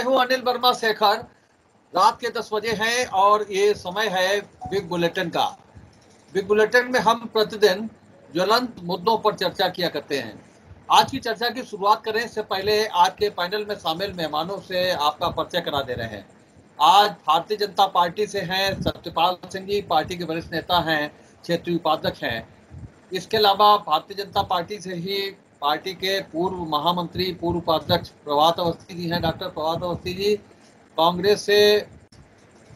मैं हूं अनिल वर्मा शेखर। रात के 10 बजे हैं और ये समय है बिग बुलेटिन का। बिग बुलेटिन में हम प्रतिदिन ज्वलंत मुद्दों पर चर्चा किया करते हैं। आज की चर्चा की शुरुआत करें इससे पहले आज के पैनल में शामिल मेहमानों से आपका परिचय करा दे रहे हैं। आज भारतीय जनता पार्टी से हैं सत्यपाल सिंह जी, पार्टी के वरिष्ठ नेता हैं, क्षेत्रीय उपाध्यक्ष हैं। इसके अलावा भारतीय जनता पार्टी से ही पार्टी के पूर्व महामंत्री, पूर्व उपाध्यक्ष प्रभात अवस्थी जी हैं, डॉक्टर प्रभात अवस्थी जी। कांग्रेस से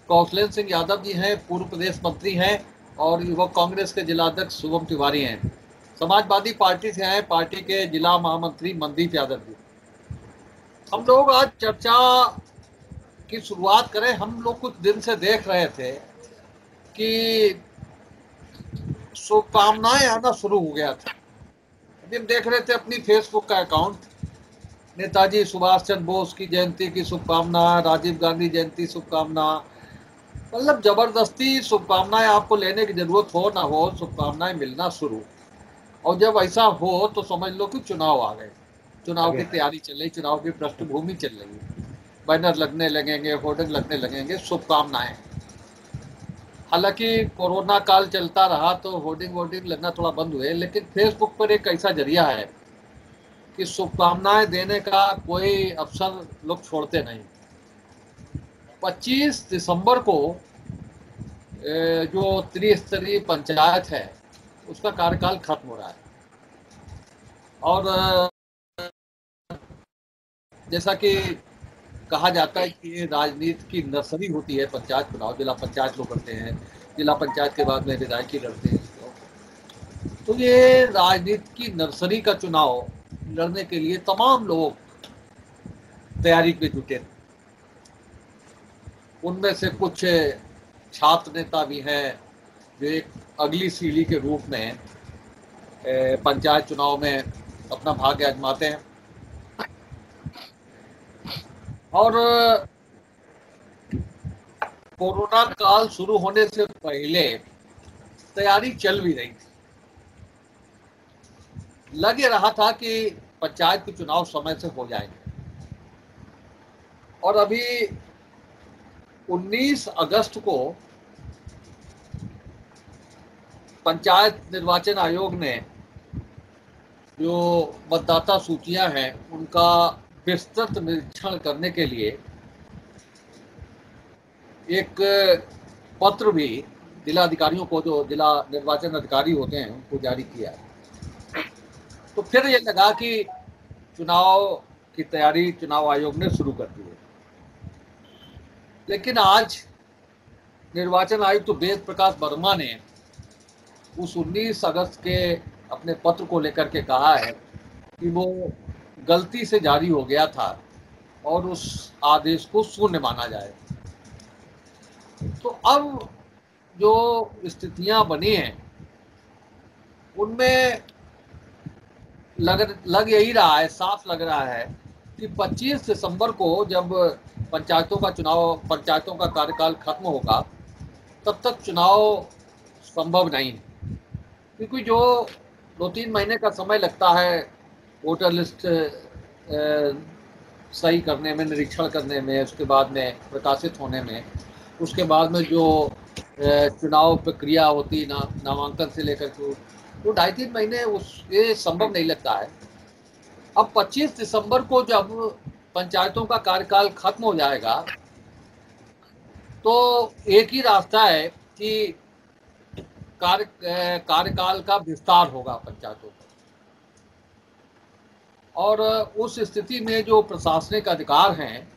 कौशलेंद्र सिंह यादव जी हैं, पूर्व प्रदेश मंत्री हैं और युवक कांग्रेस के जिलाध्यक्ष शुभम तिवारी हैं। समाजवादी पार्टी से हैं पार्टी के जिला महामंत्री मनदीप यादव जी। हम लोग आज चर्चा की शुरुआत करें। हम लोग कुछ दिन से देख रहे थे कि शुभकामनाएं आना शुरू हो गया था। अभी हम देख रहे थे अपनी फेसबुक का अकाउंट, नेताजी सुभाष चंद्र बोस की जयंती की शुभकामना, राजीव गांधी जयंती शुभकामना। मतलब जबरदस्ती शुभकामनाएं आपको लेने की जरूरत हो ना हो, शुभकामनाएं मिलना शुरू। और जब ऐसा हो तो समझ लो कि चुनाव आ गए, चुनाव की तैयारी चल रही, चुनाव की पृष्ठभूमि चल रही है, बैनर लगने लगेंगे, होर्डिंग लगने लगेंगे, शुभकामनाएं। हालांकि कोरोना काल चलता रहा तो होर्डिंग वोर्डिंग लगना थोड़ा बंद हुए, लेकिन फेसबुक पर एक ऐसा जरिया है कि शुभकामनाएं देने का कोई अवसर लोग छोड़ते नहीं। 25 दिसंबर को जो त्रिस्तरीय पंचायत है उसका कार्यकाल खत्म हो रहा है। और जैसा कि कहा जाता है कि राजनीति की नर्सरी होती है पंचायत चुनाव। जिला पंचायत लोग करते हैं, जिला पंचायत के बाद में विधायकी लड़ते हैं। तो ये राजनीति की नर्सरी का चुनाव लड़ने के लिए तमाम लोग तैयारी में जुटे। उनमें से कुछ छात्र नेता भी हैं जो एक अगली सीढ़ी के रूप में पंचायत चुनाव में अपना भाग्य आजमाते हैं। और कोरोना काल शुरू होने से पहले तैयारी चल भी रही थी। लग ये रहा था कि पंचायत के चुनाव समय से हो जाएंगे। और अभी 19 अगस्त को पंचायत निर्वाचन आयोग ने जो मतदाता सूचियां हैं उनका विस्तृत निरीक्षण करने के लिए एक पत्र भी जिला अधिकारियों को, जो जिला निर्वाचन अधिकारी होते हैं, उनको जारी किया है। तो फिर ये लगा कि चुनाव की तैयारी चुनाव आयोग ने शुरू कर दी है। लेकिन आज निर्वाचन आयुक्त तो वेद प्रकाश वर्मा ने उस 19 अगस्त के अपने पत्र को लेकर के कहा है कि वो गलती से जारी हो गया था और उस आदेश को शून्य माना जाए। तो अब जो स्थितियां बनी हैं उनमें लग यही रहा है, साफ लग रहा है कि 25 दिसंबर को जब पंचायतों का कार्यकाल खत्म होगा तब तक चुनाव संभव नहीं है। क्योंकि जो 2-3 महीने का समय लगता है वोटर लिस्ट सही करने में, निरीक्षण करने में, उसके बाद में प्रकाशित होने में, उसके बाद में जो चुनाव प्रक्रिया होती है नामांकन से लेकर के, वो 2.5-3 महीने ये संभव नहीं लगता है। अब 25 दिसंबर को जब पंचायतों का कार्यकाल खत्म हो जाएगा तो एक ही रास्ता है कि कार्यकाल का विस्तार होगा पंचायतों का। और उस स्थिति में जो प्रशासनिक अधिकार हैं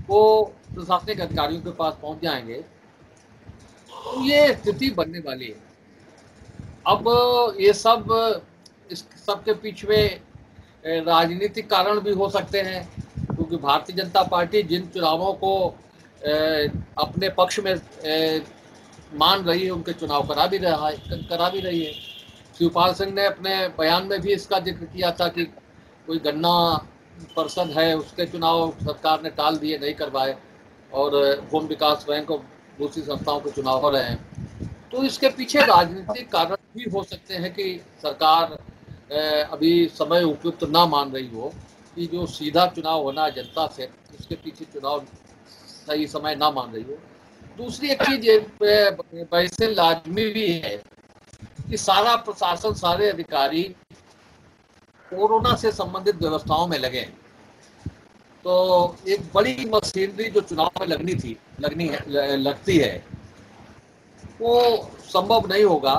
वो प्रशासनिक अधिकारियों के पास पहुंच जाएंगे। तो ये स्थिति बनने वाली है। अब ये सब, इस सब के पीछे राजनीतिक कारण भी हो सकते हैं, क्योंकि भारतीय जनता पार्टी जिन चुनावों को अपने पक्ष में मान रही है उनके चुनाव करा भी रही है। शिवपाल सिंह ने अपने बयान में भी इसका जिक्र किया था कि कोई गन्ना परिषद है उसके चुनाव सरकार ने टाल दिए, नहीं करवाए, और भूमि विकास बैंक और दूसरी संस्थाओं के चुनाव हो रहे हैं। तो इसके पीछे राजनीतिक कारण भी हो सकते हैं कि सरकार अभी समय उपयुक्त ना मान रही हो कि जो सीधा चुनाव होना जनता से, उसके पीछे चुनाव सही समय ना मान रही हो। दूसरी एक चीज ये वैसे लाजमी भी है कि सारा प्रशासन, सारे अधिकारी कोरोना से संबंधित व्यवस्थाओं में लगे। तो एक बड़ी मशीनरी जो चुनाव में लगती है वो संभव नहीं होगा।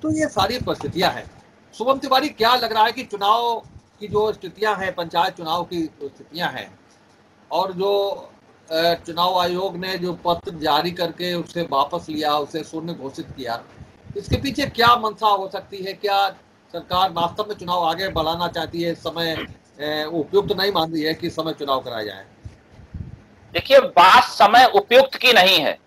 तो ये सारी परिस्थितियां हैं। शुभम तिवारी, क्या लग रहा है कि चुनाव की जो स्थितियां हैं, पंचायत चुनाव की स्थितियां हैं, और जो चुनाव आयोग ने जो पत्र जारी करके उसे वापस लिया, उसे शून्य घोषित किया, इसके पीछे क्या मंशा हो सकती है? क्या सरकार वास्तव में चुनाव आगे बढ़ाना चाहती है, समय उपयुक्त नहीं मान रही है कि समय चुनाव कराया जाए? देखिए, बात समय उपयुक्त की नहीं है,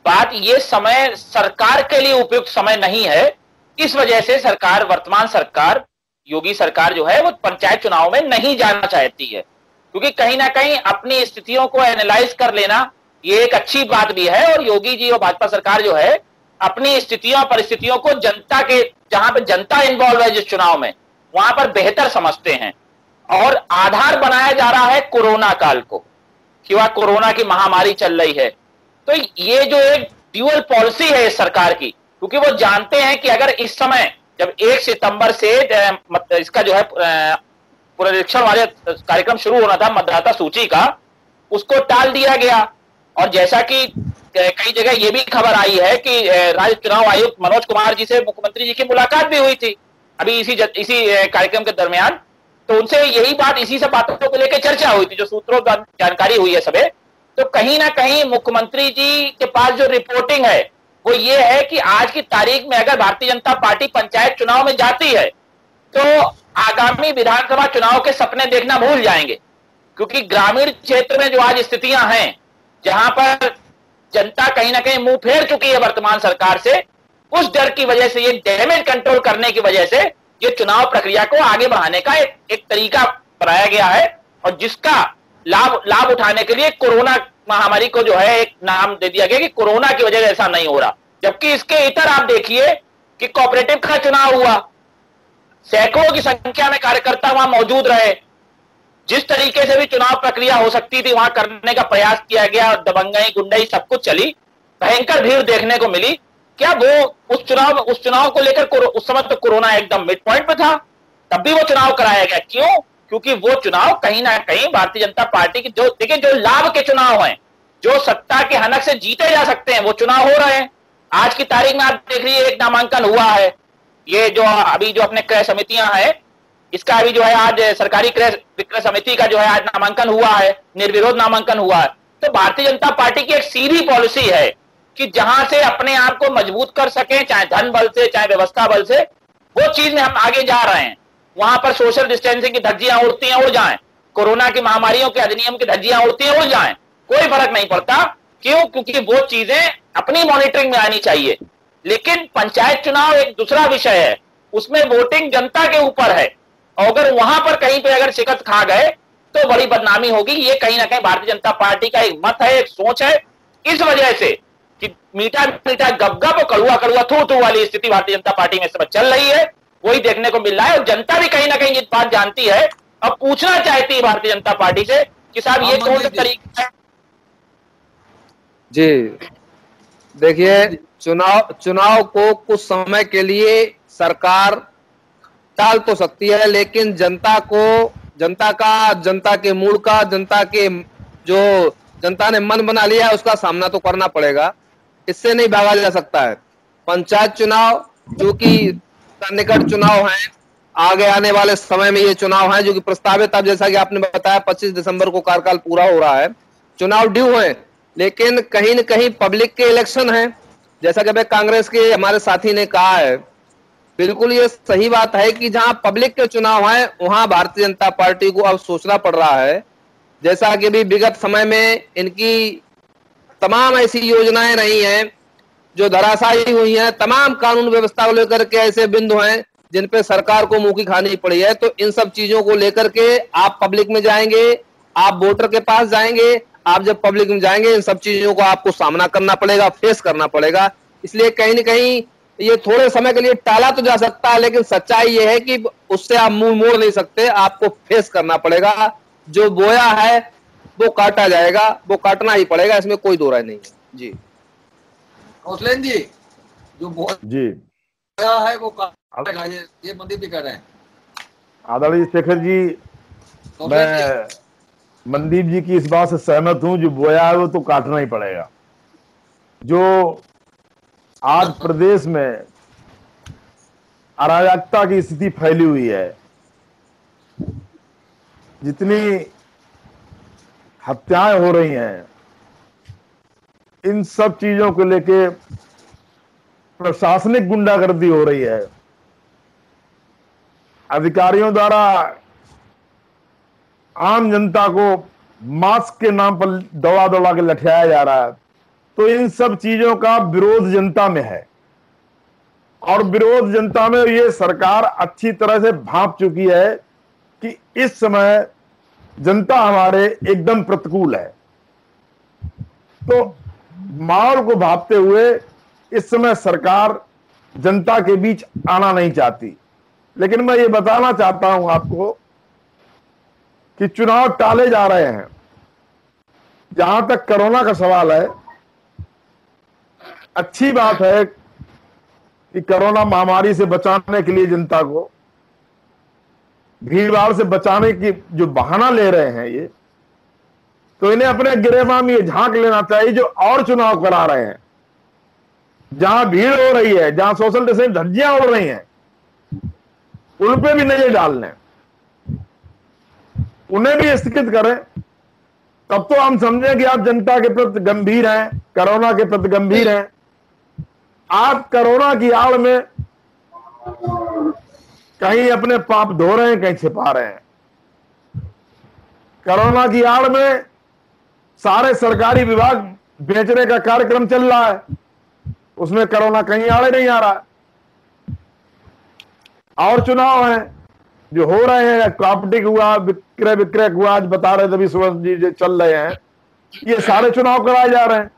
बात ये समय सरकार के लिए उपयुक्त समय नहीं है। इस वजह से सरकार, वर्तमान सरकार, योगी सरकार जो है वो पंचायत चुनाव में नहीं जाना चाहती है, क्योंकि कहीं ना कहीं अपनी स्थितियों को एनालाइज कर लेना ये एक अच्छी बात भी है। और योगी जी और भाजपा सरकार जो है अपनी स्थितियों परिस्थितियों को जनता के, जहां पे जनता इन्वॉल्व है जिस चुनाव में, वहां पर बेहतर समझते हैं। और आधार बनाया जा रहा है कोरोना काल को, कि वह कोरोना की महामारी चल रही है। तो ये जो एक ड्यूअल पॉलिसी है इस सरकार की, क्योंकि वो जानते हैं कि अगर इस समय जब 1 सितंबर से इसका जो है पुनरीक्षण वाले कार्यक्रम शुरू होना था मतदाता सूची का, उसको टाल दिया गया। और जैसा कि कई जगह ये भी खबर आई है कि राज्य चुनाव आयुक्त मनोज कुमार जी से मुख्यमंत्री जी की मुलाकात भी हुई थी अभी इसी कार्यक्रम के दरमियान। तो उनसे यही बात, इसी सब बातों को लेकर चर्चा हुई थी, जो सूत्रों द्वारा जानकारी हुई है सबे। तो कहीं ना कहीं मुख्यमंत्री जी के पास जो रिपोर्टिंग है वो ये है कि आज की तारीख में अगर भारतीय जनता पार्टी पंचायत चुनाव में जाती है तो आगामी विधानसभा चुनाव के सपने देखना भूल जाएंगे, क्योंकि ग्रामीण क्षेत्र में जो आज स्थितियां हैं, जहां पर जनता कहीं ना कहीं मुंह फेर चुकी है वर्तमान सरकार से, उस डर की वजह से, ये डैमेज कंट्रोल करने की वजह से ये चुनाव प्रक्रिया को आगे बढ़ाने का एक तरीका बनाया गया है। और जिसका लाभ उठाने के लिए कोरोना महामारी को जो है एक नाम दे दिया गया कि कोरोना की वजह से ऐसा नहीं हो रहा। जबकि इसके इतर आप देखिए कि कोऑपरेटिव का चुनाव हुआ, सैकड़ों की संख्या में कार्यकर्ता वहां मौजूद रहे, जिस तरीके से भी चुनाव प्रक्रिया हो सकती थी वहां करने का प्रयास किया गया, दबंगई, गुंडई सब कुछ चली, भयंकर भीड़ देखने को मिली। क्या वो उस चुनाव को लेकर उस समय तो कोरोना एकदम मिड पॉइंट पे था, तब भी वो चुनाव कराया गया? क्यों? क्योंकि वो चुनाव कहीं ना कहीं भारतीय जनता पार्टी की, जो देखिए, जो लाभ के चुनाव हैं, जो सत्ता के हनक से जीते जा सकते हैं, वो चुनाव हो रहे हैं। आज की तारीख में आप देख लीजिए, एक नामांकन हुआ है, ये जो अभी जो अपने क्रय समितियां हैं, इसका अभी जो है आज सरकारी क्रय विक्रय समिति का जो है आज नामांकन हुआ है, निर्विरोध नामांकन हुआ है। तो भारतीय जनता पार्टी की एक सीधी पॉलिसी है कि जहां से अपने आप को मजबूत कर सकें, चाहे धन बल से, चाहे व्यवस्था बल से, वो चीज में हम आगे जा रहे हैं। वहां पर सोशल डिस्टेंसिंग की धज्जियां उड़ती हैं, उड़ जाएं, कोरोना की महामारियों के अधिनियम की धज्जियां उड़ती हैं, उड़ जाएं, कोई फर्क नहीं पड़ता। क्यों? क्योंकि वो चीजें अपनी मॉनिटरिंग में आनी चाहिए। लेकिन पंचायत चुनाव एक दूसरा विषय है, उसमें वोटिंग जनता के ऊपर है, और अगर वहां पर कहीं पे अगर शिकस्त खा गए तो बड़ी बदनामी होगी। ये कहीं ना कहीं भारतीय जनता पार्टी का एक मत है, एक सोच है। इस वजह से कि मीठा मीठा गपगप और कड़ुआ कड़ुआ थू थू वाली स्थिति भारतीय जनता पार्टी में इस समय चल रही है, वही देखने को मिल रहा है। और जनता भी कहीं ना कहीं ये बात जानती है और पूछना चाहती है भारतीय जनता पार्टी से कि साहब ये कौन सा तरीका है। जी देखिए, चुनाव को कुछ समय के लिए सरकार टाल तो सकती है, लेकिन जनता के मूड का, जो जनता ने मन बना लिया है उसका सामना तो करना पड़ेगा, इससे नहीं भागा जा सकता है। पंचायत चुनाव जो कि निकट चुनाव हैं, आगे आने वाले समय में ये चुनाव हैं जो कि प्रस्तावित, अब जैसा कि आपने बताया 25 दिसंबर को कार्यकाल पूरा हो रहा है, चुनाव ड्यू है, लेकिन कहीं न कहीं पब्लिक के इलेक्शन है। जैसा कि कांग्रेस के हमारे साथी ने कहा है, बिल्कुल ये सही बात है कि जहां पब्लिक के चुनाव हैं वहां भारतीय जनता पार्टी को अब सोचना पड़ रहा है। जैसा कि भी विगत समय में इनकी तमाम ऐसी योजनाएं रही हैं जो धराशायी हुई हैं, तमाम कानून व्यवस्था को लेकर के ऐसे बिंदु हैं जिन पे सरकार को मुंह की खानी पड़ी है। तो इन सब चीजों को लेकर के आप पब्लिक में जाएंगे, आप वोटर के पास जाएंगे, आप जब पब्लिक में जाएंगे इन सब चीजों को आपको सामना करना पड़ेगा, फेस करना पड़ेगा। इसलिए कहीं न कहीं ये थोड़े समय के लिए टाला तो जा सकता है, लेकिन सच्चाई ये है कि उससे आप मुंह मोड़ नहीं सकते, आपको फेस करना पड़ेगा। जो बोया है वो काटा जाएगा, वो काटना ही पड़ेगा, इसमें कोई दो राय नहीं है। जी कौशलेन जी, जो जी बोया है वो काटेगा, ये मंदिर भी कह रहे हैं। आदरणीय शेखर जी, कौशलेन जी, मैं मनदीप जी की इस बात से सहमत हूं, जो बोया है वो तो काटना ही पड़ेगा। जो आज प्रदेश में अराजकता की स्थिति फैली हुई है, जितनी हत्याएं हो रही हैं, इन सब चीजों को लेके प्रशासनिक गुंडागर्दी हो रही है, अधिकारियों द्वारा आम जनता को मास्क के नाम पर दौड़ा दौड़ा के लठियाया जा रहा है, तो इन सब चीजों का विरोध जनता में है। और विरोध जनता में ये सरकार अच्छी तरह से भांप चुकी है कि इस समय जनता हमारे एकदम प्रतिकूल है। तो माहौल को भांपते हुए इस समय सरकार जनता के बीच आना नहीं चाहती। लेकिन मैं ये बताना चाहता हूं आपको कि चुनाव टाले जा रहे हैं। जहां तक कोरोना का सवाल है, अच्छी बात है कि कोरोना महामारी से बचाने के लिए जनता को भीड़ भाड़ से बचाने की जो बहाना ले रहे हैं ये, तो इन्हें अपने गिरेबान में ये झांक लेना चाहिए जो और चुनाव करा रहे हैं, जहां भीड़ हो रही है, जहां सोशल डिस्टेंस धज्जियां उड़ रही हैं, उन पे भी नजर डालने, उन्हें भी स्थगित करें। तब तो हम समझें कि आप जनता के प्रति गंभीर हैं, कोरोना के प्रति गंभीर हैं। आप कोरोना की आड़ में कहीं अपने पाप धो रहे हैं, कहीं छिपा रहे हैं। कोरोना की आड़ में सारे सरकारी विभाग बेचने का कार्यक्रम चल रहा है, उसमें कोरोना कहीं आड़े नहीं आ रहा है। और चुनाव हैं जो हो रहे हैं, कॉपटिक हुआ, विक्रय हुआ, आज बता रहे थे विश्वनाथ जी जो चल रहे हैं, ये सारे चुनाव कराए जा रहे हैं।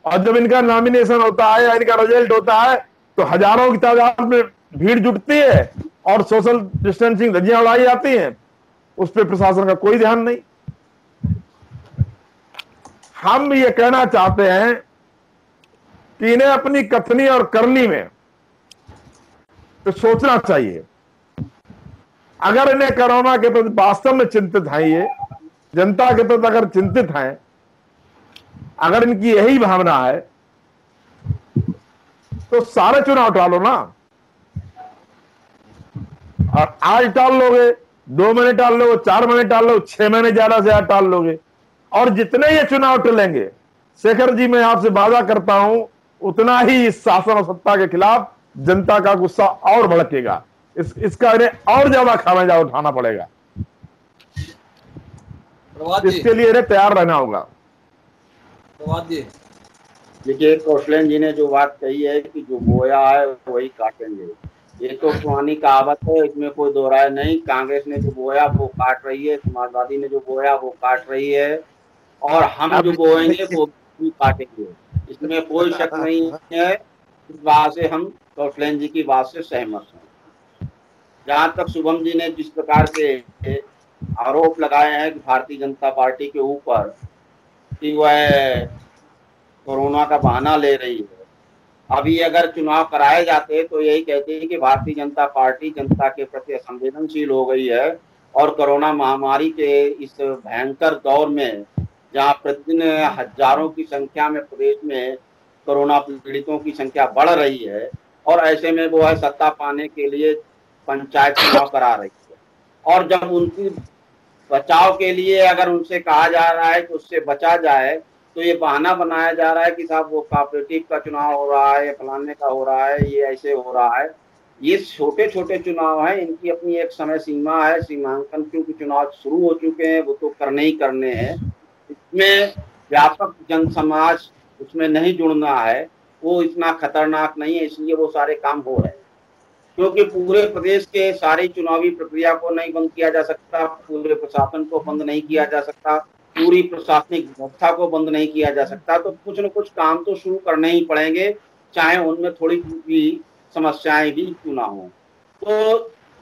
और जब इनका नॉमिनेशन होता है या इनका रिजल्ट होता है तो हजारों की तादाद में भीड़ जुटती है और सोशल डिस्टेंसिंग धज्जियां उड़ाई जाती हैं, उस पर प्रशासन का कोई ध्यान नहीं। हम ये कहना चाहते हैं कि इन्हें अपनी कथनी और करनी में तो सोचना चाहिए। अगर इन्हें कोरोना के प्रति वास्तव में चिंतित हैं, ये जनता के प्रति अगर चिंतित हैं, अगर इनकी यही भावना है तो सारे चुनाव टालो ना। और आज टाल लोगे, 2 महीने टाल लोगे, 4 महीने टाल लोगे, 6 महीने ज्यादा से ज्यादा टाल लोगे, और जितने ये चुनाव टलेंगे, शेखर जी मैं आपसे वादा करता हूं, उतना ही इस शासन और सत्ता के खिलाफ जनता का गुस्सा और भड़केगा। इसका इन्हें और ज्यादा खामियाजा उठाना पड़ेगा। इसके लिए इन्हें तैयार रहना होगा। देखिए, कौशलेन जी ने जो बात कही है कि जो बोया है वही काटेंगे, ये तो पुरानी कहावत है, इसमें कोई दो राय नहीं। कांग्रेस ने जो बोया वो काट रही है, समाजवादी ने जो बोया वो काट रही है, और हम जो बोएंगे वो भी काटेंगे, इसमें कोई शक नहीं है। इस बात से हम कौशलेन जी की बात से सहमत हैं। जहाँ तक शुभम जी ने जिस प्रकार के आरोप लगाए हैं कि भारतीय जनता पार्टी के ऊपर कि वह कोरोना का बहाना ले रही है, अभी अगर चुनाव कराए जाते तो यही कहते हैं कि भारतीय जनता पार्टी जनता के प्रति असंवेदनशील हो गई है, और कोरोना महामारी के इस भयंकर दौर में जहां प्रतिदिन हजारों की संख्या में प्रदेश में कोरोना पीड़ितों की संख्या बढ़ रही है, और ऐसे में वो है सत्ता पाने के लिए पंचायत चुनाव करा रही है, और जब उनकी बचाव के लिए अगर उनसे कहा जा रहा है कि उससे बचा जाए तो ये बहाना बनाया जा रहा है कि साहब वो कोऑपरेटिव का चुनाव हो रहा है, फलाने का हो रहा है, ये ऐसे हो रहा है। ये छोटे छोटे चुनाव हैं, इनकी अपनी एक समय सीमा है, सीमांकन, क्योंकि चुनाव शुरू हो चुके हैं, वो तो करने ही करने हैं। इसमें व्यापक जन समाज उसमें नहीं जुड़ना है, वो इतना खतरनाक नहीं है, इसलिए वो सारे काम हो रहे हैं। क्योंकि पूरे प्रदेश के सारी चुनावी प्रक्रिया को नहीं बंद किया जा सकता, पूरे प्रशासन को बंद नहीं किया जा सकता, पूरी प्रशासनिक व्यवस्था को बंद नहीं किया जा सकता, तो कुछ न कुछ काम तो शुरू करने ही पड़ेंगे, चाहे उनमें थोड़ी भी समस्याएं भी क्यों ना हो। तो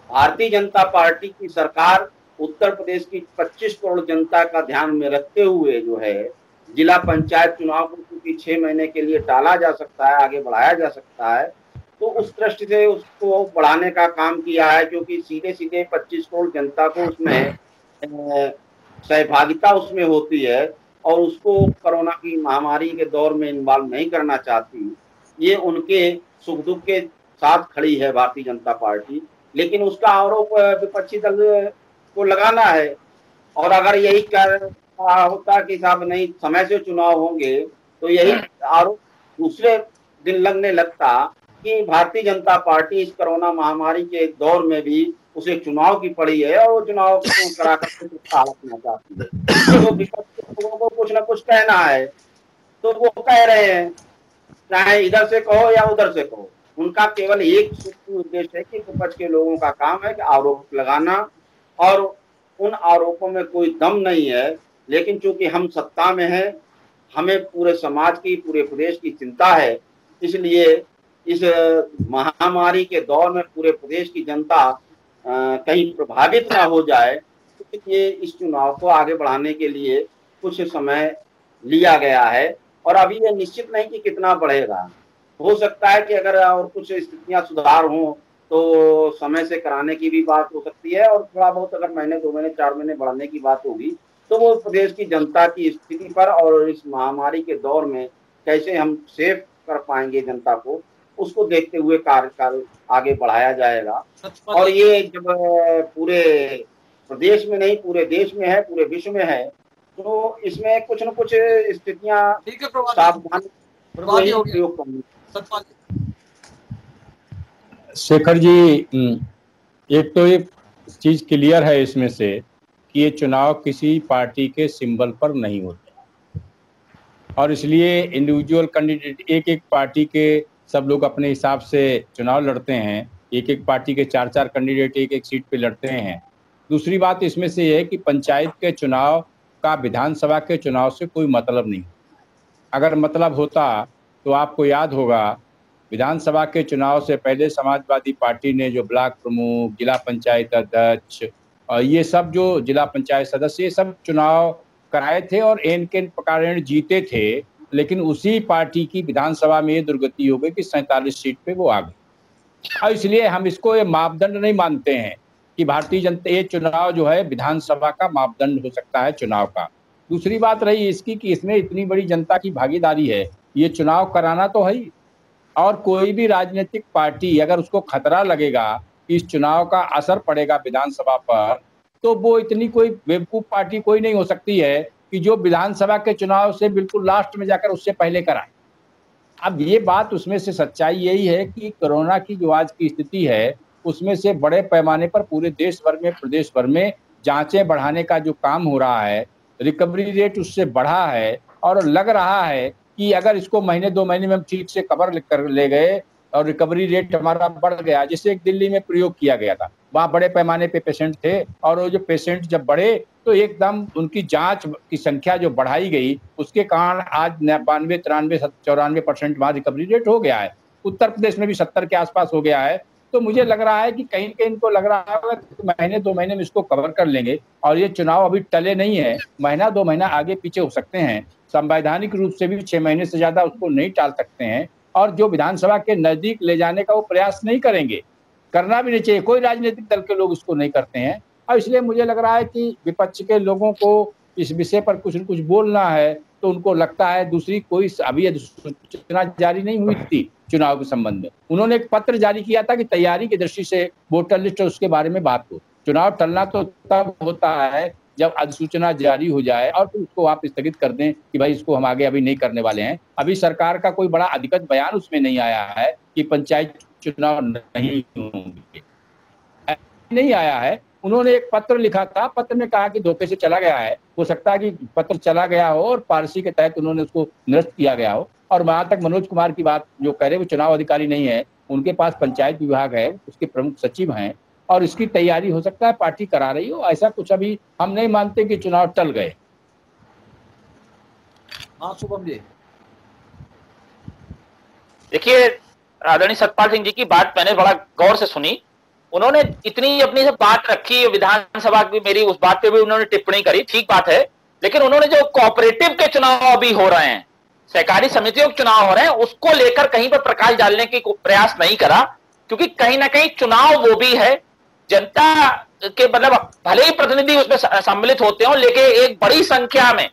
भारतीय जनता पार्टी की सरकार उत्तर प्रदेश की 25 करोड़ जनता का ध्यान में रखते हुए जो है जिला पंचायत चुनाव को क्योंकि 6 महीने के लिए टाला जा सकता है, आगे बढ़ाया जा सकता है, तो उस दृष्टि से उसको बढ़ाने का काम किया है, क्योंकि सीधे सीधे 25 करोड़ जनता को उसमें सहभागिता उसमें होती है और उसको कोरोना की महामारी के दौर में इन्वॉल्व नहीं करना चाहती। ये उनके सुख दुख के साथ खड़ी है भारतीय जनता पार्टी, लेकिन उसका आरोप विपक्षी दल को लगाना है। और अगर यही होता कि साहब नहीं समय से चुनाव होंगे, तो यही आरोप दूसरे दिन लगने लगता कि भारतीय जनता पार्टी इस कोरोना महामारी के दौर में भी उसे चुनाव की पड़ी है और वो चुनाव को करा करके करना चाहती है। तो विपक्ष के लोगों को कुछ ना कुछ कहना है तो वो कह रहे हैं, चाहे इधर से कहो या उधर से कहो, उनका केवल एक उद्देश्य है कि विपक्ष के लोगों का काम है कि आरोप लगाना, और उन आरोपों में कोई दम नहीं है। लेकिन चूंकि हम सत्ता में हैं, हमें पूरे समाज की, पूरे प्रदेश की चिंता है, इसलिए इस महामारी के दौर में पूरे प्रदेश की जनता कहीं प्रभावित ना हो जाए, इसलिए इस चुनाव को आगे बढ़ाने के लिए कुछ समय लिया गया है। और अभी ये निश्चित नहीं कि कितना बढ़ेगा, हो सकता है कि अगर और कुछ स्थितियां सुधार हों तो समय से कराने की भी बात हो सकती है, और थोड़ा बहुत अगर महीने 2 महीने 4 महीने बढ़ाने की बात होगी तो वो प्रदेश की जनता की स्थिति पर और इस महामारी के दौर में कैसे हम सेफ कर पाएंगे जनता को, उसको देखते हुए कार्य आगे बढ़ाया जाएगा। और ये जब पूरे प्रदेश में नहीं पूरे देश में है, पूरे विश्व में है, तो इसमें कुछ न कुछ स्थितियां सावधानी प्रयोग करनी। शेखर जी, एक तो एक चीज क्लियर है इसमें से कि ये चुनाव किसी पार्टी के सिंबल पर नहीं होते और इसलिए इंडिविजुअल कैंडिडेट एक एक पार्टी के सब लोग अपने हिसाब से चुनाव लड़ते हैं। एक एक पार्टी के 4-4 कैंडिडेट एक एक सीट पे लड़ते हैं। दूसरी बात इसमें से ये है कि पंचायत के चुनाव का विधानसभा के चुनाव से कोई मतलब नहीं। अगर मतलब होता तो आपको याद होगा विधानसभा के चुनाव से पहले समाजवादी पार्टी ने जो ब्लॉक प्रमुख, जिला पंचायत अध्यक्ष और ये सब जो जिला पंचायत सदस्य ये सब चुनाव कराए थे और एन के कारण जीते थे। लेकिन उसी पार्टी की विधानसभा में ये दुर्गति हो गई कि 47 सीट पे वो आ गई। और इसलिए हम इसको ये मापदंड नहीं मानते हैं कि भारतीय जनता ये चुनाव जो है विधानसभा का मापदंड हो सकता है चुनाव का। दूसरी बात रही इसकी कि इसमें इतनी बड़ी जनता की भागीदारी है, ये चुनाव कराना तो है ही। और कोई भी राजनीतिक पार्टी अगर उसको खतरा लगेगा कि इस चुनाव का असर पड़ेगा विधानसभा पर, तो वो इतनी कोई बेवकूफ पार्टी कोई नहीं हो सकती है कि जो विधानसभा के चुनाव से बिल्कुल लास्ट में जाकर उससे पहले कराए। अब ये बात उसमें से सच्चाई यही है कि कोरोना की जो आज की स्थिति है उसमें से बड़े पैमाने पर पूरे देश भर में, प्रदेश भर में जांचें बढ़ाने का जो काम हो रहा है, रिकवरी रेट उससे बढ़ा है और लग रहा है कि अगर इसको महीने 2 महीने में हम ठीक से कवर कर ले गए और रिकवरी रेट हमारा बढ़ गया, जैसे एक दिल्ली में प्रयोग किया गया था, वहाँ बड़े पैमाने पे पेशेंट थे और वो जो पेशेंट जब बढ़े तो एकदम उनकी जांच की संख्या जो बढ़ाई गई उसके कारण आज 92, 93, 94% वहाँ रिकवरी रेट हो गया है। उत्तर प्रदेश में भी 70 के आसपास हो गया है। तो मुझे लग रहा है कि कहीं कहीं इनको लग रहा है कि महीने 2 महीने में इसको कवर कर लेंगे और ये चुनाव अभी टले नहीं है, महीना 2 महीना आगे पीछे हो सकते हैं। संवैधानिक रूप से भी 6 महीने से ज्यादा उसको नहीं टाल सकते हैं और जो विधानसभा के नजदीक ले जाने का वो प्रयास नहीं करेंगे, करना भी नहीं चाहिए। कोई राजनीतिक दल के लोग इसको नहीं करते हैं और इसलिए मुझे लग रहा है कि विपक्ष के लोगों को इस विषय पर कुछ न कुछ बोलना है तो उनको लगता है दूसरी कोई अभी सूचना जारी नहीं हुई थी चुनाव के संबंध में। उन्होंने एक पत्र जारी किया था कि तैयारी की दृष्टि से वोटर लिस्ट उसके बारे में बात हो। चुनाव टलना तो तब होता है जब अधिसूचना जारी हो जाए और फिर उसको आप स्थगित कर दें कि भाई इसको हम आगे अभी नहीं करने वाले हैं। अभी सरकार का कोई बड़ा अधिकृत बयान उसमें नहीं आया है कि पंचायत चुनाव नहीं होंगे, नहीं आया है। उन्होंने एक पत्र लिखा था, पत्र में कहा कि धोखे से चला गया है। हो सकता है कि पत्र चला गया हो और पारसी के तहत उन्होंने उसको निरस्त किया गया हो। और वहां तक मनोज कुमार की बात जो कह रहे वो चुनाव अधिकारी नहीं है, उनके पास पंचायत विभाग है, उसके प्रमुख सचिव हैं और इसकी तैयारी हो सकता है पार्टी करा रही हो। ऐसा कुछ अभी हम नहीं मानते कि चुनाव टल गए। हाँ शुभम जी, देखिए आदरणीय सतपाल सिंह जी की बात मैंने बड़ा गौर से सुनी उन्होंने इतनी अपनी से बात रखी, विधानसभा की मेरी उस बात पे भी उन्होंने टिप्पणी करी, ठीक बात है, लेकिन उन्होंने जो कोऑपरेटिव के चुनाव अभी हो रहे हैं, सहकारी समितियों के चुनाव हो रहे हैं, उसको लेकर कहीं पर प्रकाश डालने की प्रयास नहीं करा, क्योंकि कहीं ना कहीं चुनाव वो भी है, जनता के मतलब भले ही प्रतिनिधि उसमें सम्मिलित होते हो, लेकिन एक बड़ी संख्या में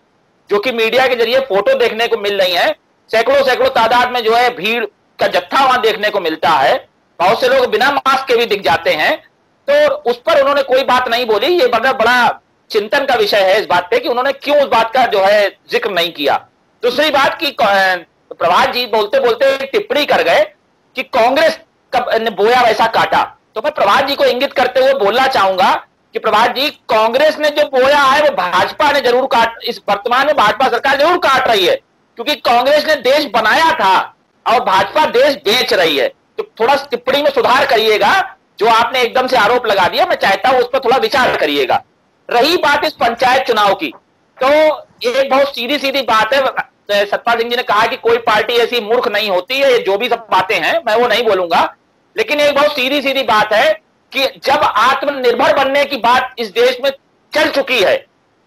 जो कि मीडिया के जरिए फोटो देखने को मिल रही है, सैकड़ों सैकड़ों तादाद में जो है भीड़ का जत्था वहां देखने को मिलता है, बहुत से लोग बिना मास्क के भी दिख जाते हैं, तो उस पर उन्होंने कोई बात नहीं बोली। ये बड़ा चिंतन का विषय है इस बात पे कि उन्होंने क्यों उस बात का जो है जिक्र नहीं किया। दूसरी बात की प्रभात जी बोलते बोलते टिप्पणी कर गए कि कांग्रेस ने बोया वैसा काटा, तो मैं प्रभात जी को इंगित करते हुए बोलना चाहूंगा कि प्रभात जी, कांग्रेस ने जो बोया है वो भाजपा ने जरूर इस वर्तमान में भाजपा सरकार जरूर काट रही है, क्योंकि कांग्रेस ने देश बनाया था और भाजपा देश बेच रही है। तो थोड़ा टिप्पणी में सुधार करिएगा, जो आपने एकदम से आरोप लगा दिया, मैं चाहता हूं उस पर थोड़ा विचार करिएगा। रही बात इस पंचायत चुनाव की, तो एक बहुत सीधी सीधी बात है, सतपाल सिंह जी ने कहा कि कोई पार्टी ऐसी मूर्ख नहीं होती है, जो भी सब बातें हैं मैं वो नहीं बोलूंगा, लेकिन एक बहुत सीधी सीधी बात है कि जब आत्मनिर्भर बनने की बात इस देश में चल चुकी है,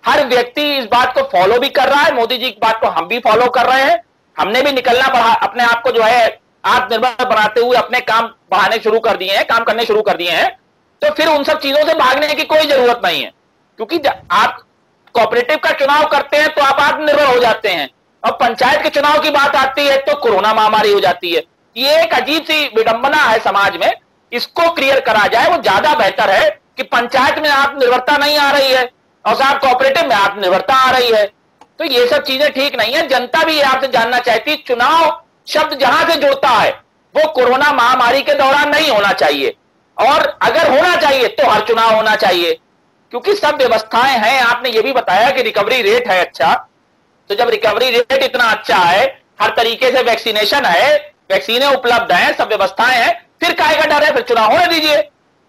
हर व्यक्ति इस बात को फॉलो भी कर रहा है, मोदी जी की बात को हम भी फॉलो कर रहे हैं, हमने भी निकलना बढ़ा, अपने आप को जो है आत्मनिर्भर बनाते हुए अपने काम बढ़ाने शुरू कर दिए हैं, काम करने शुरू कर दिए हैं, तो फिर उन सब चीजों से भागने की कोई जरूरत नहीं है, क्योंकि आप कोऑपरेटिव का चुनाव करते हैं तो आप आत्मनिर्भर हो जाते हैं, और पंचायत के चुनाव की बात आती है तो कोरोना महामारी हो जाती है। ये एक अजीब सी विडंबना है समाज में, इसको क्लियर करा जाए वो ज्यादा बेहतर है कि पंचायत में आत्मनिर्भरता नहीं आ रही है और साहब कोऑपरेटिव में आत्मनिर्भरता आ रही है, तो ये सब चीजें ठीक नहीं है। जनता भी आपसे जानना चाहती है, चुनाव शब्द जहां से जुड़ता है वो कोरोना महामारी के दौरान नहीं होना चाहिए, और अगर होना चाहिए तो हर चुनाव होना चाहिए, क्योंकि सब व्यवस्थाएं हैं। आपने ये भी बताया कि रिकवरी रेट है अच्छा, तो जब रिकवरी रेट इतना अच्छा है, हर तरीके से वैक्सीनेशन है, वैक्सीनें उपलब्ध हैं, सब व्यवस्थाएं हैं, फिर काहे का डर है? फिर चुनाव होने दीजिए।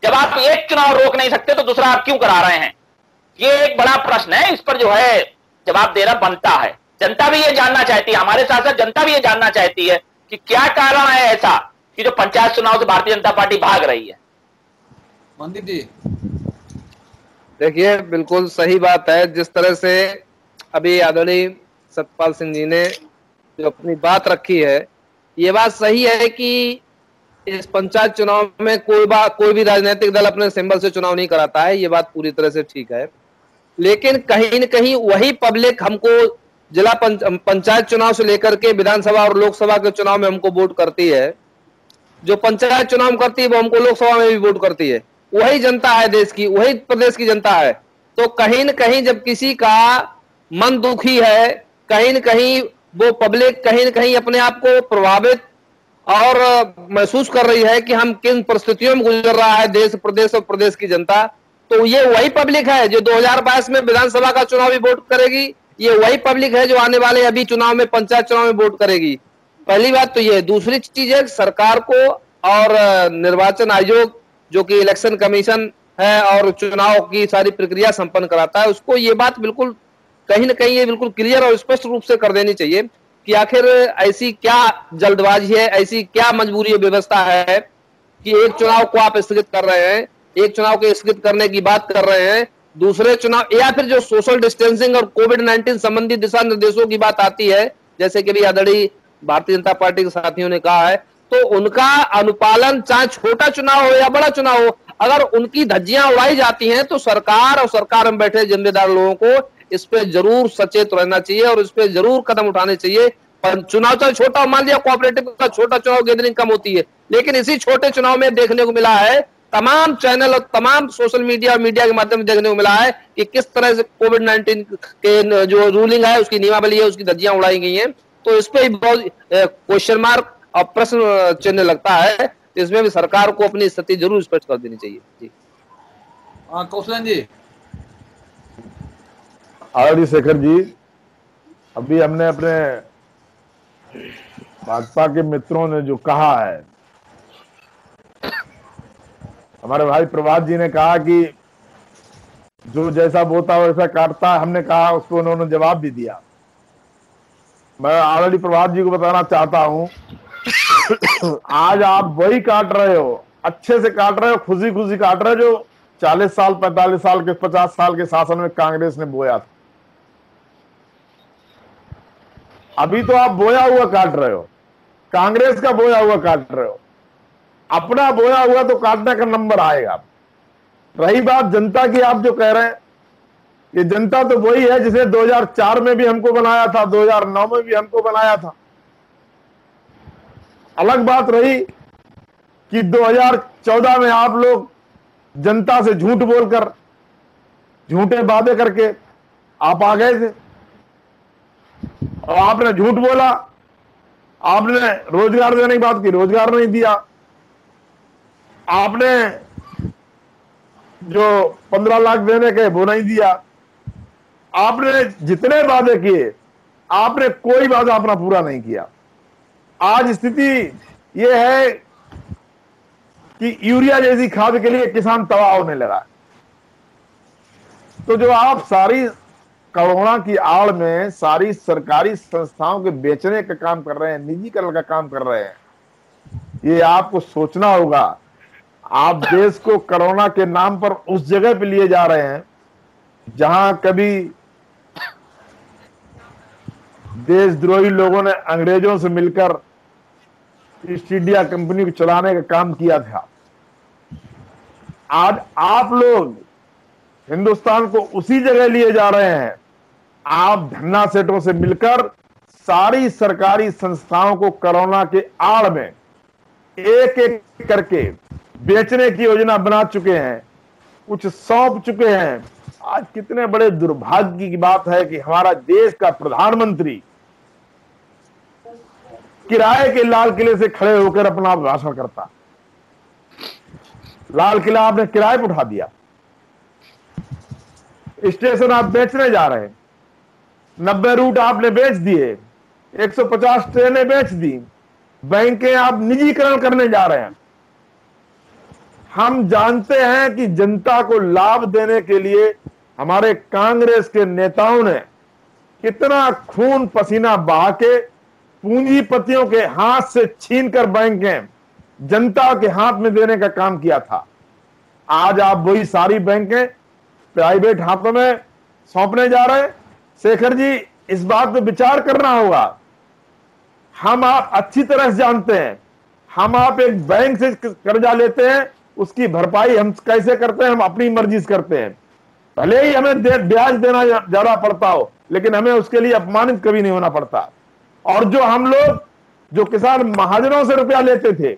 जब आप एक चुनाव रोक नहीं सकते तो दूसरा आप क्यों करा रहे हैं? ये एक बड़ा प्रश्न है, इस पर जो है जवाब देना बनता है। जनता भी ये जानना चाहती है, हमारे साथ साथ जनता भी ये जानना चाहती है कि क्या कारण है ऐसा कि जो पंचायत चुनाव से भारतीय जनता पार्टी भाग रही है। मंदिर जी देखिए, बिल्कुल सही बात है। जिस तरह से अभी आदरणीय सतपाल सिंह जी ने जो अपनी बात रखी है, ये बात सही है कि इस पंचायत चुनाव में कोई भी राजनीतिक दल अपने सिंबल से चुनाव नहीं कराता है, ये बात पूरी तरह से ठीक है। लेकिन कहीं न कहीं वही पब्लिक हमको जिला पंचायत चुनाव से लेकर के विधानसभा और लोकसभा के चुनाव में हमको वोट करती है, जो पंचायत चुनाव करती है वो हमको लोकसभा में भी वोट करती है। वही जनता है देश की, वही प्रदेश की जनता है। तो कहीं न कहीं जब किसी का मन दुखी है, कहीं न कहीं वो पब्लिक कहीं न कहीं अपने आप को प्रभावित और महसूस कर रही है कि हम किन परिस्थितियों में गुजर रहा है देश, प्रदेश और प्रदेश की जनता, तो ये वही पब्लिक है जो 2022 में विधानसभा का चुनाव भी वोट करेगी, ये वही पब्लिक है जो आने वाले अभी चुनाव में पंचायत चुनाव में वोट करेगी। पहली बात तो ये। दूसरी चीज है, सरकार को और निर्वाचन आयोग जो कि इलेक्शन कमीशन है और चुनाव की सारी प्रक्रिया संपन्न कराता है, उसको ये बात बिल्कुल कहीं ना कहीं ये बिल्कुल क्लियर और स्पष्ट रूप से कर देनी चाहिए कि आखिर ऐसी क्या जल्दबाजी है, ऐसी क्या मजबूरी व्यवस्था है कि एक चुनाव को आप स्थगित कर रहे हैं, एक चुनाव के स्थगित करने की बात कर रहे हैं, दूसरे चुनाव या फिर जो सोशल डिस्टेंसिंग और कोविड-19 संबंधी दिशा निर्देशों की बात आती है, जैसे कि भी आदरणीय भारतीय जनता पार्टी के साथियों ने कहा है, तो उनका अनुपालन चाहे छोटा चुनाव हो या बड़ा चुनाव हो, अगर उनकी धज्जियां उड़ाई जाती हैं तो सरकार और सरकार में बैठे जिम्मेदार लोगों को इस पे जरूर सचेत रहना चाहिए और इस पे जरूर कदम उठाने चाहिए। पर चुनाव चाहे छोटा, मान लिया कोऑपरेटिव का छोटा चुनाव गैदरिंग कम होती है, लेकिन इसी छोटे चुनाव में देखने को मिला है, तमाम चैनल और तमाम सोशल मीडिया और मीडिया के माध्यम से देखने को मिला है कि किस तरह से कोविड-19 के जो रूलिंग है, उसकी नियमावली है, उसकी धज्जियां उड़ाई गई हैं। तो इस पे बहुत क्वेश्चन मार्क और प्रश्न चिन्ह लगता है। इसमें भी सरकार को अपनी स्थिति जरूर स्पष्ट कर देनी चाहिए। जी कौशलन जी। आदरणीय शेखर जी, अभी हमने अपने भाजपा के मित्रों ने जो कहा है, हमारे भाई प्रभात जी ने कहा कि जो जैसा बोता वैसा काटता, हमने कहा उसको उन्होंने जवाब भी दिया। मैं आदरणीय प्रभात जी को बताना चाहता हूं आज आप वही काट रहे हो अच्छे से काट रहे हो, खुशी खुशी काट रहे हो, जो 40 साल 45 साल के 50 साल के शासन में कांग्रेस ने बोया था। अभी तो आप बोया हुआ काट रहे हो, कांग्रेस का बोया हुआ काट रहे हो। अपना बोया हुआ तो काटने का नंबर आएगा। रही बात जनता की, आप जो कह रहे हैं, ये जनता तो वही है जिसे 2004 में भी हमको बनाया था, 2009 में भी हमको बनाया था। अलग बात रही कि 2014 में आप लोग जनता से झूठ बोलकर, झूठे वादे करके आप आ गए थे और आपने झूठ बोला। आपने रोजगार देने की बात की, रोजगार नहीं दिया। आपने जो 15 लाख देने के वो नहीं दिया। आपने जितने वादे किए, आपने कोई वादा अपना पूरा नहीं किया। आज स्थिति यह है कि यूरिया जैसी खाद के लिए किसान तबाह होने लगा है। तो जो आप सारी कोरोना की आड़ में सारी सरकारी संस्थाओं के बेचने का काम कर रहे हैं, निजीकरण का काम कर रहे हैं, ये आपको सोचना होगा। आप देश को कोरोना के नाम पर उस जगह पे लिए जा रहे हैं जहां कभी देशद्रोही लोगों ने अंग्रेजों से मिलकर ईस्ट इंडिया कंपनी को चलाने का काम किया था। आज आप लोग हिंदुस्तान को उसी जगह लिए जा रहे हैं। आप धन्ना सेठों से मिलकर सारी सरकारी संस्थाओं को कोरोना के आड़ में एक एक करके बेचने की योजना बना चुके हैं, कुछ सौंप चुके हैं। आज कितने बड़े दुर्भाग्य की बात है कि हमारा देश का प्रधानमंत्री किराए के लाल किले से खड़े होकर अपना भाषण करता। लाल किला आपने किराए पर उठा दिया, स्टेशन आप बेचने जा रहे हैं, 90 रूट आपने बेच दिए, 150 ट्रेनें बेच दी, बैंकें आप निजीकरण करने जा रहे हैं। हम जानते हैं कि जनता को लाभ देने के लिए हमारे कांग्रेस के नेताओं ने कितना खून पसीना बहा के पूंजीपतियों के हाथ से छीनकर बैंकें जनता के हाथ में देने का काम किया था। आज आप वही सारी बैंकें प्राइवेट हाथों में सौंपने जा रहे हैं। शेखर जी, इस बात पे विचार करना होगा। हम आप अच्छी तरह से जानते हैं, हम आप एक बैंक से कर्जा लेते हैं, उसकी भरपाई हम कैसे करते हैं, हम अपनी मर्जी से करते हैं। भले ही हमें ब्याज देना ज्यादा पड़ता हो, लेकिन हमें उसके लिए अपमानित कभी नहीं होना पड़ता। और जो हम लोग, जो किसान महाजनों से रुपया लेते थे,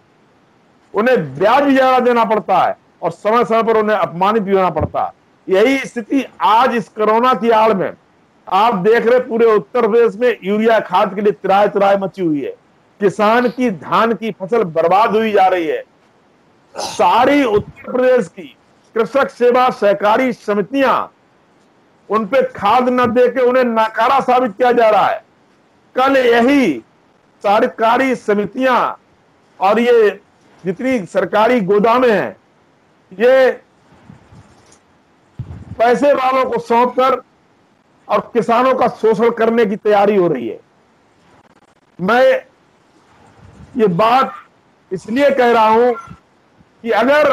उन्हें ब्याज भी ज्यादा देना पड़ता है और समय समय पर उन्हें अपमानित भी होना पड़ता है। यही स्थिति आज इस कोरोना की आड़ में आप देख रहे, पूरे उत्तर प्रदेश में यूरिया खाद के लिए त्राय त्राय मची हुई है। किसान की धान की फसल बर्बाद हुई जा रही है। सारी उत्तर प्रदेश की कृषक सेवा सहकारी समितियां, उन पे खाद न देके उन्हें नाकारा साबित किया जा रहा है। कल यही सरकारी समितियां और ये जितनी सरकारी गोदामें हैं, ये पैसे वालों को सौंपकर और किसानों का शोषण करने की तैयारी हो रही है। मैं ये बात इसलिए कह रहा हूं कि अगर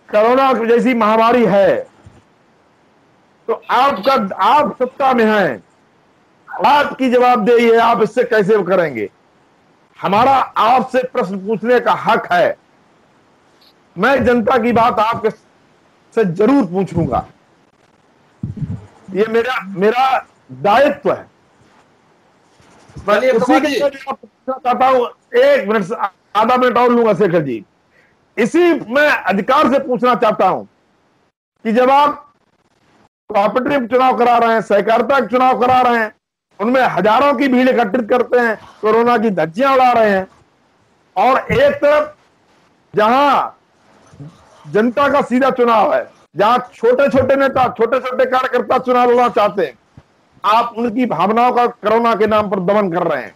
कोरोना जैसी महामारी है तो आप सत्ता में हैं, आपकी जवाबदेही है, आप इससे कैसे करेंगे। हमारा आपसे प्रश्न पूछने का हक है। मैं जनता की बात आपके से जरूर पूछूंगा, ये मेरा दायित्व है। मैं उसी के लिए पूछना चाहता हूं, 1 मिनट आधा मिनट और लूंगा शेखर जी। इसी मैं अधिकार से पूछना चाहता हूं कि जब आप कोऑपरेटिव चुनाव करा रहे हैं, सहकारिता के चुनाव करा रहे हैं, उनमें हजारों की भीड़ एकत्रित करते हैं, कोरोना की धज्जियां उड़ा रहे हैं, और एक तरफ जहां जनता का सीधा चुनाव है, जहां छोटे छोटे नेता, छोटे छोटे कार्यकर्ता चुनाव लड़ना चाहते हैं, आप उनकी भावनाओं का कोरोना के नाम पर दमन कर रहे हैं।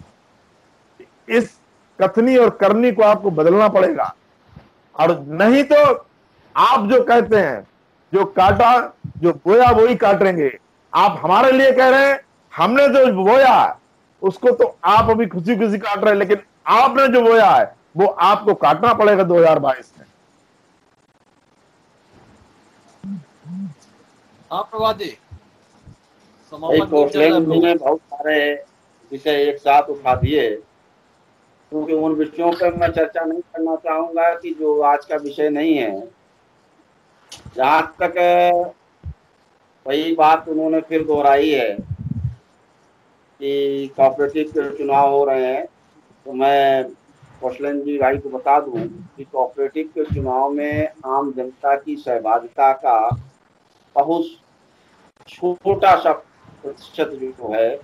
इस कथनी और करनी को आपको बदलना पड़ेगा, और नहीं तो आप जो कहते हैं, जो काटा, जो बोया वही काटेंगे। आप हमारे लिए कह रहे हैं, हमने जो बोया उसको तो आप अभी खुशी खुशी काट रहे हैं, लेकिन आपने जो बोया है वो आपको काटना पड़ेगा 2022 में। हाँ प्रभात जी, कौशलेंद्र जी ने बहुत सारे विषय एक साथ उठा दिए, क्योंकि उन विषयों पर मैं चर्चा नहीं करना चाहूंगा कि जो आज का विषय नहीं है। जहां तक वही बात उन्होंने फिर दोहराई है कि कोऑपरेटिव के चुनाव हो रहे हैं, तो मैं कौशलेंद्र जी भाई को बता दूं कि कोऑपरेटिव के चुनाव में आम जनता की सहभागिता का बहुत छोटा सा प्रतिशत जो है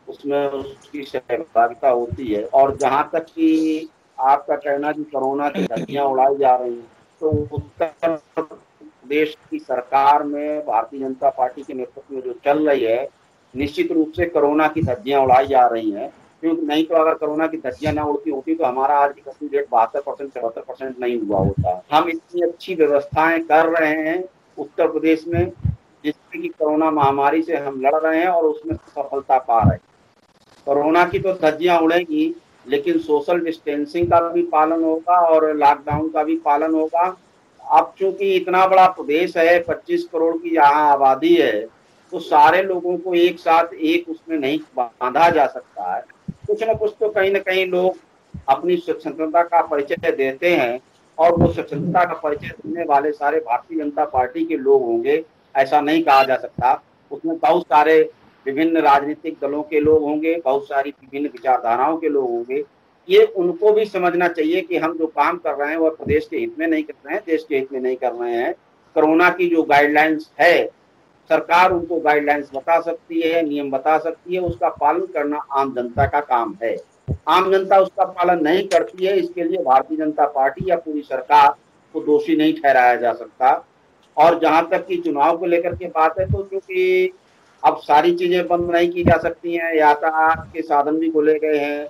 उसमें उसकी सहभागिता होती है। और जहां तक कि आपका कहना कि कोरोना की धज्जियां उड़ाई जा रही हैं, तो उत्तर प्रदेश की सरकार में भारतीय जनता पार्टी के नेतृत्व में जो चल रही है, निश्चित रूप से कोरोना की धज्जियां उड़ाई जा रही हैं। क्योंकि नहीं तो अगर कोरोना की धज्जियां ना उड़ती होती तो हमारा आज की रेट 72% 74% नहीं हुआ होता। हम इतनी अच्छी व्यवस्थाएं कर रहे हैं उत्तर प्रदेश में, जिससे कि कोरोना महामारी से हम लड़ रहे हैं और उसमें सफलता पा रहे हैं। कोरोना की तो धज्जियां उड़ेगी, लेकिन सोशल डिस्टेंसिंग का भी पालन होगा और लॉकडाउन का भी पालन होगा। अब चूंकि इतना बड़ा प्रदेश है, 25 करोड़ की यहाँ आबादी है, तो सारे लोगों को एक साथ एक उसमें नहीं बांधा जा सकता है। कुछ न कुछ तो कहीं न कहीं लोग अपनी स्वतंत्रता का परिचय देते हैं, और वो स्वतंत्रता का परिचय देने वाले सारे भारतीय जनता पार्टी के लोग होंगे, ऐसा नहीं कहा जा सकता। उसमें बहुत सारे विभिन्न राजनीतिक दलों के लोग होंगे, बहुत सारी विभिन्न विचारधाराओं के लोग होंगे। ये उनको भी समझना चाहिए कि हम जो काम कर रहे हैं वह प्रदेश के हित में नहीं कर रहे हैं, देश के हित में नहीं कर रहे हैं। कोरोना की जो गाइडलाइंस है, सरकार उनको गाइडलाइंस बता सकती है, नियम बता सकती है, उसका पालन करना आम जनता का काम है। आम जनता उसका पालन नहीं करती है, इसके लिए भारतीय जनता पार्टी या पूरी सरकार को दोषी नहीं ठहराया जा सकता। और जहां तक कि चुनाव को लेकर के बात है, तो क्योंकि अब सारी चीजें बंद नहीं की जा सकती हैं, यातायात के साधन भी खोले गए हैं,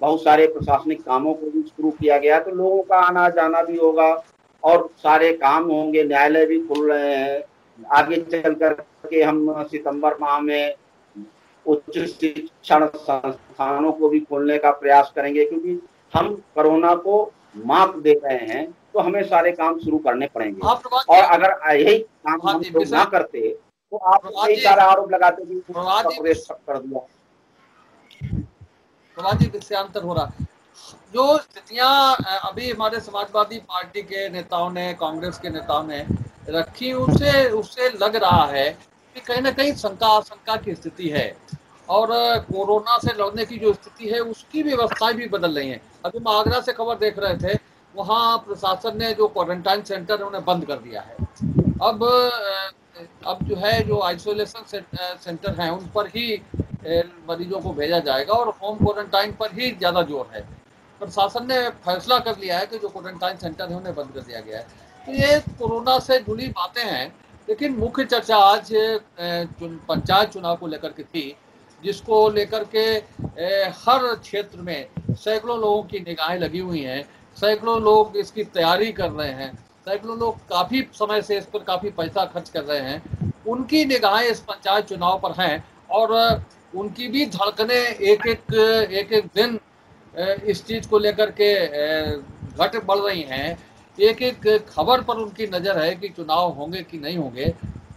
बहुत सारे प्रशासनिक कामों को भी शुरू किया गया, तो लोगों का आना जाना भी होगा और सारे काम होंगे, न्यायालय भी खुल रहे हैं। आगे चल करके हम सितंबर माह में उच्च शिक्षण संस्थानों को भी खोलने का प्रयास करेंगे, क्योंकि हम कोरोना को मात दे रहे हैं, तो हमें सारे काम शुरू करने पड़ेंगे। और अगर यही काम हम लोग ना करते तो आप कई सारे आरोप लगाते कि प्रदेश कर दिया। प्रभात जी, विषयांतर हो रहा। जो स्थितियां अभी हमारे समाजवादी पार्टी के नेताओं ने, कांग्रेस के नेताओं ने रखी, उससे लग रहा है कि कहीं ना कहीं शंका आशंका की स्थिति है, और कोरोना से लड़ने की जो स्थिति है उसकी व्यवस्थाएं भी बदल रही हैं। अभी हम आगरा से खबर देख रहे थे, वहाँ प्रशासन ने जो क्वारंटाइन सेंटर है उन्हें बंद कर दिया है। अब जो है, जो आइसोलेशन सेंटर हैं उन पर ही मरीजों को भेजा जाएगा और होम क्वारंटाइन पर ही ज़्यादा जोर है। प्रशासन ने फैसला कर लिया है कि जो क्वारंटाइन सेंटर है उन्हें बंद कर दिया गया है। तो ये कोरोना से जुड़ी बातें हैं, लेकिन मुख्य चर्चा आज पंचायत चुनाव को लेकर के थी, जिसको लेकर के हर क्षेत्र में सैकड़ों लोगों की निगाहें लगी हुई हैं, सैकड़ों लोग इसकी तैयारी कर रहे हैं, सैकड़ों लोग काफ़ी समय से इस पर काफ़ी पैसा खर्च कर रहे हैं। उनकी निगाहें इस पंचायत चुनाव पर हैं और उनकी भी धड़कनें एक एक दिन इस चीज़ को लेकर के घट बढ़ रही हैं। एक एक खबर पर उनकी नज़र है कि चुनाव होंगे कि नहीं होंगे।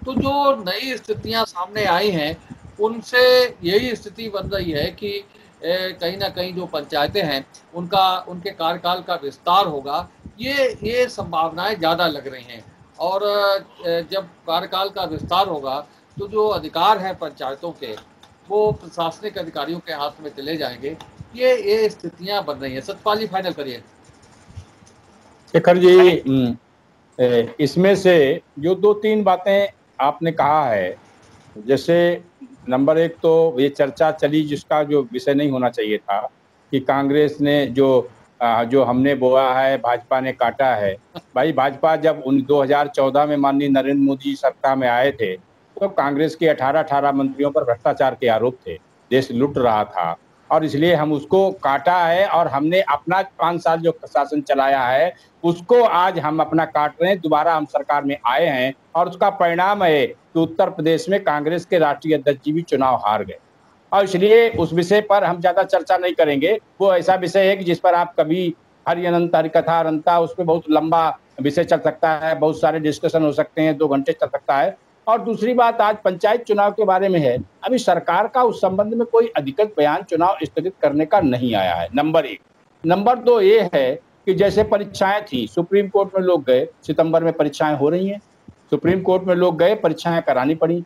तो जो नई स्थितियां सामने आई हैं, उनसे यही स्थिति बन रही है कि कहीं ना कहीं जो पंचायतें हैं उनके कार्यकाल का विस्तार होगा, ये संभावनाएं ज़्यादा लग रही हैं। और जब कार्यकाल का विस्तार होगा तो जो अधिकार हैं पंचायतों के, वो प्रशासनिक अधिकारियों के हाथ में चले जाएंगे। ये स्थितियां बन रही हैं। सतपाल जी, फाइनल करिए। शेखर जी, इसमें से जो 2-3 बातें आपने कहा है, जैसे नंबर 1 तो ये चर्चा चली जिसका जो विषय नहीं होना चाहिए था कि कांग्रेस ने जो हमने बोया है भाजपा ने काटा है। भाई, भाजपा जब 2014 में माननीय नरेंद्र मोदी सत्ता में आए थे तो कांग्रेस के 18 मंत्रियों पर भ्रष्टाचार के आरोप थे, देश लूट रहा था, और इसलिए हम उसको काटा है और हमने अपना 5 साल जो शासन चलाया है उसको आज हम अपना काट रहे हैं। दोबारा हम सरकार में आए हैं और उसका परिणाम है कि उत्तर प्रदेश में कांग्रेस के राष्ट्रीय अध्यक्ष जी भी चुनाव हार गए, और इसलिए उस विषय पर हम ज़्यादा चर्चा नहीं करेंगे। वो ऐसा विषय है कि जिस पर आप कभी हरि अनंत हरि कथा अनंता, उस पर बहुत लंबा विषय चल सकता है, बहुत सारे डिस्कशन हो सकते हैं, 2 घंटे चल सकता है। और दूसरी बात आज पंचायत चुनाव के बारे में है, अभी सरकार का उस संबंध में कोई अधिकृत बयान चुनाव स्थगित करने का नहीं आया है, नंबर 1। नंबर 2 ये है कि जैसे परीक्षाएं थी, सुप्रीम कोर्ट में लोग गए, सितंबर में परीक्षाएं हो रही हैं, सुप्रीम कोर्ट में लोग गए, परीक्षाएं करानी पड़ी।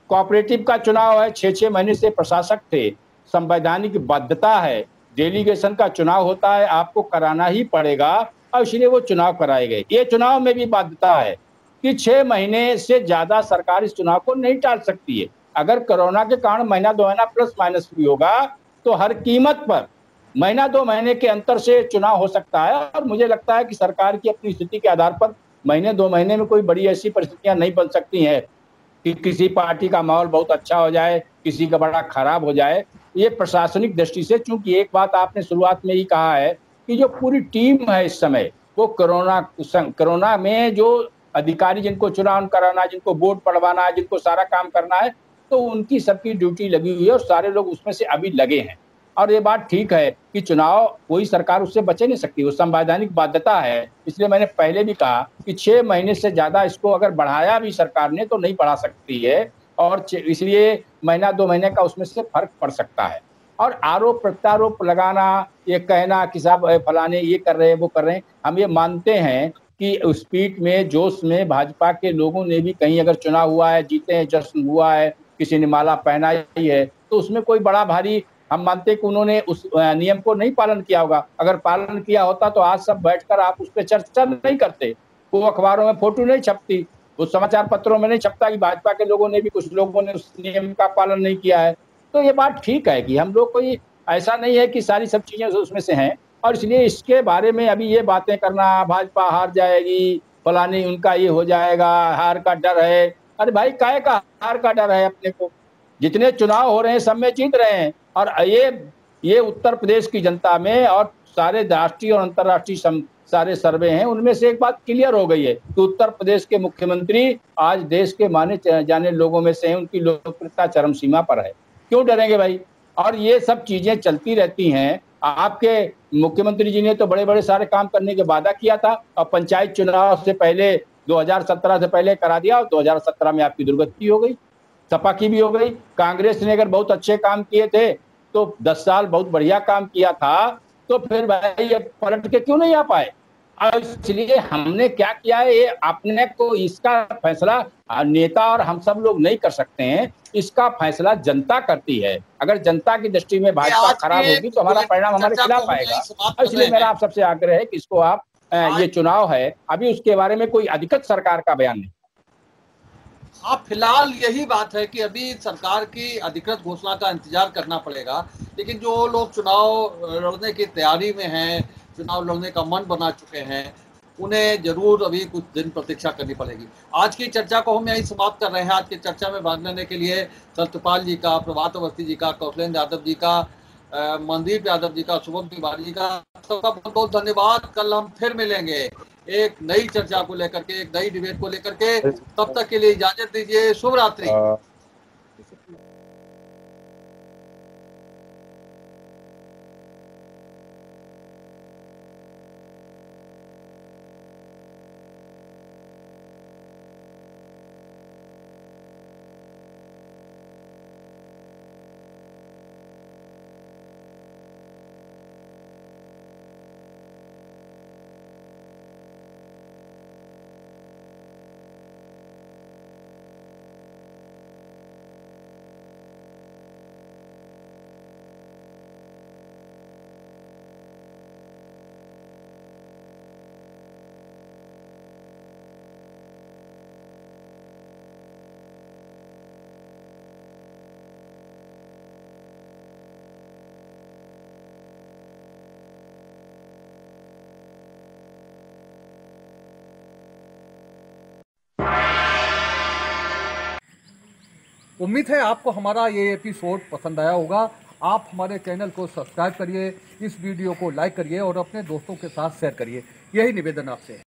कोऑपरेटिव का चुनाव है, 6-6 महीने से प्रशासक थे, संवैधानिक बाध्यता है, डेलीगेशन का चुनाव होता है, आपको कराना ही पड़ेगा और इसलिए वो चुनाव कराए गए। ये चुनाव में भी बाध्यता है कि 6 महीने से ज्यादा सरकार इस चुनाव को नहीं टाल सकती है। अगर कोरोना के कारण महीना 2 महीना प्लस माइनस भी होगा तो हर कीमत पर महीना 2 महीने के अंतर से चुनाव हो सकता है। और मुझे लगता है कि सरकार की अपनी स्थिति के आधार पर महीने 2 महीने में कोई बड़ी ऐसी परिस्थितियां नहीं बन सकती हैं कि किसी पार्टी का माहौल बहुत अच्छा हो जाए, किसी का बड़ा खराब हो जाए। ये प्रशासनिक दृष्टि से, चूंकि एक बात आपने शुरुआत में ही कहा है कि जो पूरी टीम है इस समय वो कोरोना में जो अधिकारी जिनको चुनाव कराना है, जिनको वोट पढ़वाना है, जिनको सारा काम करना है, तो उनकी सबकी ड्यूटी लगी हुई है और सारे लोग उसमें से अभी लगे हैं। और ये बात ठीक है कि चुनाव कोई सरकार उससे बचे नहीं सकती, वो संवैधानिक बाध्यता है। इसलिए मैंने पहले भी कहा कि 6 महीने से ज्यादा इसको अगर बढ़ाया भी सरकार ने तो नहीं बढ़ा सकती है, और इसलिए महीना 2 महीने का उसमें से फर्क पड़ सकता है। और आरोप प्रत्यारोप लगाना, ये कहना कि साहब फलाने ये कर रहे हैं वो कर रहे हैं, हम ये मानते हैं कि उस पीठ में जोश में भाजपा के लोगों ने भी कहीं अगर चुनाव हुआ है, जीते हैं, जश्न हुआ है, किसी ने माला पहनाई है, तो उसमें कोई बड़ा भारी हम मानते हैं कि उन्होंने उस नियम को नहीं पालन किया होगा। अगर पालन किया होता तो आज सब बैठकर आप उस पर चर्चा नहीं करते, वो अखबारों में फोटो नहीं छपती, वो समाचार पत्रों में नहीं छपता कि भाजपा के लोगों ने भी, कुछ लोगों ने उस नियम का पालन नहीं किया है। तो ये बात ठीक है कि हम लोग कोई ऐसा नहीं है कि सारी सब चीजें उसमें से हैं, और इसलिए इसके बारे में अभी ये बातें करना, भाजपा हार जाएगी, फलानी उनका ये हो जाएगा, हार का डर है। अरे भाई, काहे का हार का डर है? अपने को जितने चुनाव हो रहे हैं सब में जीत रहे हैं। और ये उत्तर प्रदेश की जनता में और सारे राष्ट्रीय और अंतर्राष्ट्रीय सारे सर्वे हैं, उनमें से एक बात क्लियर हो गई है कि उत्तर प्रदेश के मुख्यमंत्री आज देश के माने जाने लोगों में से हैं, उनकी लोकप्रियता चरम सीमा पर है। क्यों डरेंगे भाई? और ये सब चीजें चलती रहती हैं। आपके मुख्यमंत्री जी ने तो बड़े बड़े सारे काम करने के वादा किया था, और पंचायत चुनाव से पहले 2017 से पहले करा दिया, और 2017 में आपकी दुर्गति हो गई, सपा की भी हो गई। कांग्रेस ने अगर बहुत अच्छे काम किए थे तो 10 साल बहुत बढ़िया काम किया था, तो फिर भाई ये पलट के क्यों नहीं आ पाए? और इसलिए हमने क्या किया है, ये अपने को इसका फैसला नेता और हम सब लोग नहीं कर सकते हैं, इसका फैसला जनता करती है। अगर जनता की दृष्टि में भाजपा खराब होगी तो हमारा परिणाम हमारे खिलाफ आएगा। इसलिए मेरा आप सबसे आग्रह है कि इसको आप ये चुनाव है, अभी उसके बारे में कोई अधिकृत सरकार का बयान नहीं। हाँ, फिलहाल यही बात है कि अभी सरकार की अधिकृत घोषणा का इंतजार करना पड़ेगा। लेकिन जो लोग चुनाव लड़ने की तैयारी में हैं, चुनाव लड़ने का मन बना चुके हैं, उन्हें जरूर अभी कुछ दिन प्रतीक्षा करनी पड़ेगी। आज की चर्चा को हम यहीं समाप्त कर रहे हैं। आज की चर्चा में भाग लेने के लिए सत्यपाल जी का, प्रभात अवस्थी जी का, कौशलेंद्र यादव जी का, मनदीप यादव जी का, शुभम तिवारी जी का, सबका बहुत बहुत धन्यवाद। कल हम फिर मिलेंगे एक नई चर्चा को लेकर के, एक नई डिबेट को लेकर के। तब तक के लिए इजाजत दीजिए। शुभ रात्रि। उम्मीद है आपको हमारा ये एपिसोड पसंद आया होगा। आप हमारे चैनल को सब्सक्राइब करिए, इस वीडियो को लाइक करिए और अपने दोस्तों के साथ शेयर करिए। यही निवेदन आपसे है।